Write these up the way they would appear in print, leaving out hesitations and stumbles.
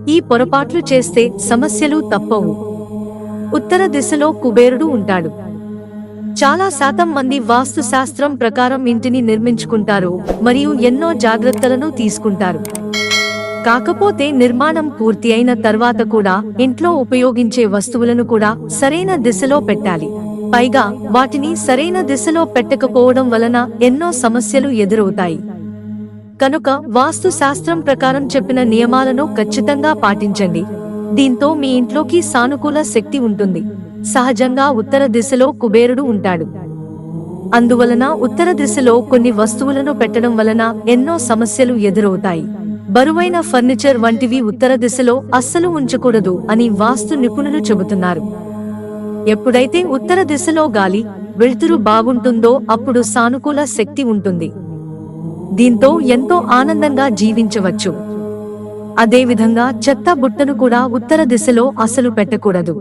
ఈ పొరపాట్లు చేస్తే సమస్యలు తప్పవు. ఉత్తర దిశలో కుబేరుడు ఉంటాడు. చాలా శాతం మంది వాస్తు శాస్త్రం ప్రకారం ఇంటిని నిర్మించుకుంటారు మరియు ఎన్నో జాగ్రత్తలను తీసుకుంటారు. కాకపోతే నిర్మాణం పూర్తి అయిన తర్వాత కూడా ఇంట్లో ఉపయోగించే వస్తువులను కూడా సరైన దిశలో పెట్టాలి. పైగా వాటిని సరైన దిశలో పెట్టకపోవడం వలన ఎన్నో సమస్యలు ఎదురవుతాయి. కనుక వాస్తు శాస్త్రం ప్రకారం చెప్పిన నియమాలను ఖచ్చితంగా పాటించండి. దీంతో మీ ఇంట్లోకి సానుకూల శక్తి ఉంటుంది. సహజంగా ఉత్తర దిశలో కుబేరుడు ఉంటాడు. అందువలన ఉత్తర దిశలో కొన్ని వస్తువులను పెట్టడం వలన ఎన్నో సమస్యలు ఎదురవుతాయి. బరువైన ఫర్నిచర్ వంటివి ఉత్తర దిశలో అస్సలు ఉంచకూడదు అని వాస్తు నిపుణులు చెబుతున్నారు. ఎప్పుడైతే ఉత్తర దిశలో గాలి, వెలుతురు బాగుంటుందో అప్పుడు సానుకూల శక్తి ఉంటుంది. దీంతో ఎంతో ఆనందంగా జీవించవచ్చు. అదేవిధంగా చెత్త బుట్టను కూడా ఉత్తర దిశలో అసలు పెట్టకూడదు.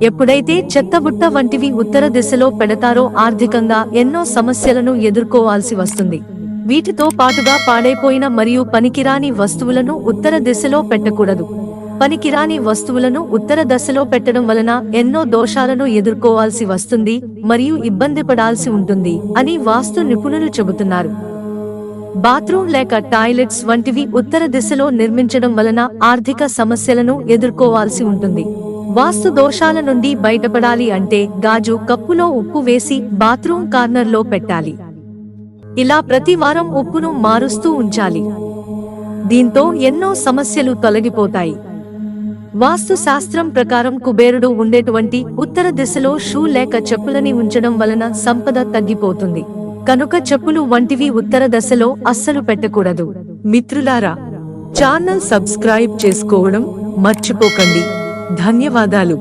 ఎప్పుడైతే చెత్తబుట్ట వంటివి ఉత్తర దిశలో పెడతారో ఆర్థికంగా ఎన్నో సమస్యలను ఎదుర్కోవాల్సి వస్తుంది. వీటితో పాటుగా పాడైపోయిన మరియు పనికిరాని వస్తువులను ఉత్తర దిశలో పెట్టకూడదు. పనికిరాని వస్తువులను ఉత్తర దశలో పెట్టడం వలన ఎన్నో దోషాలను ఎదుర్కోవాల్సి వస్తుంది మరియు ఇబ్బంది పడాల్సి ఉంటుంది అని వాస్తు నిపుణులు చెబుతున్నారు. బాత్రూమ్ లేక టాయిలెట్స్ వంటివి ఉత్తర దిశలో నిర్మించడం వలన ఆర్థిక సమస్యలను ఎదుర్కోవాల్సి ఉంటుంది. వాస్తు దోషాల నుండి బయటపడాలి అంటే గాజు కప్పులో ఉప్పు వేసి బాత్రూమ్ కార్నర్లో పెట్టాలి. ఇలా ప్రతి వారం ఉప్పును మారుస్తూ ఉంచాలి. దీంతో ఎన్నో సమస్యలు తొలగిపోతాయి. వాస్తు శాస్త్రం ప్రకారం కుబేరుడు ఉండేటువంటి ఉత్తర దిశలో షూ లేక చెప్పులని ఉంచడం వలన సంపద తగ్గిపోతుంది. కనుక చెప్పులు వంటివి ఉత్తర దశలో అస్సలు పెట్టకూడదు. మిత్రులారా, ఛానల్ సబ్స్క్రైబ్ చేసుకోవడం మర్చిపోకండి. ధన్యవాదాలు.